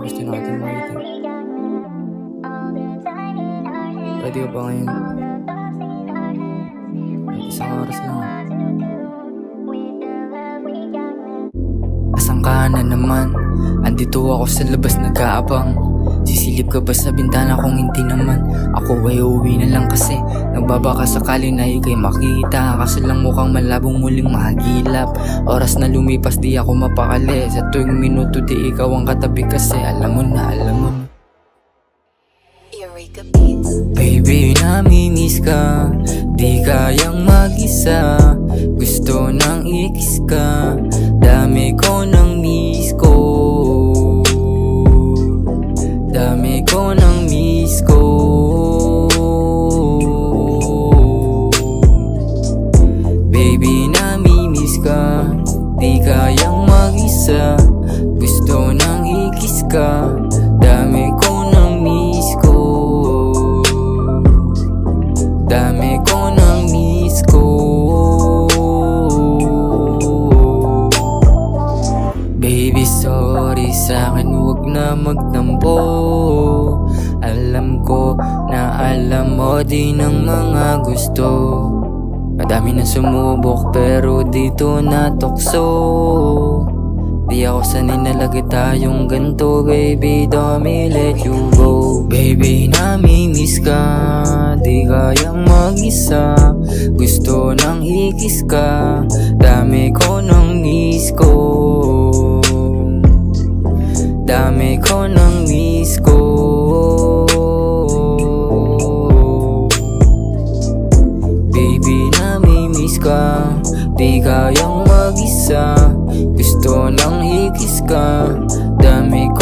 gusto natin makita. Pwede ka ba ngayon? Isang oras lang. Asan ka na naman? Andito ako sa labas nag-aabang. Sisilip ka ba sa bintana kung hindi naman? Ako ay uuwi na lang kasi nagbabaka sakali na ika'y makita. Kaso lang mukhang malabong muling mahagilap. Oras na lumipas di ako mapakali. Sa tuwing minuto di ikaw ang katabi kasi alam mo na, alam mo na. Baby, namimiss ka, di kayang mag-isa. Gusto nang i-kiss ka, dami ko nang miss ko. Dami ko nang miss ko. Baby, namimiss ka, di kayang mag-isa. Gusto nang i-kiss ka, dami ko nang miss ko. Dami ko nang miss ko. Baby, sorry sa'kin, huwag na magtampo. Alam ko na alam mo din ang mga gusto. Madami na sumubok pero dito natukso. Di ako sanay na lagi tayong ganto. Baby, don't me let you go. Baby, namimiss ka, di kayang mag-isa. Gusto nang i-kiss ka, dami ko nang miss ko. Dami ko nang miss ko. Baby, namimiss ka, di kayang mag-isa. Gusto nang i-kiss ka, dami ko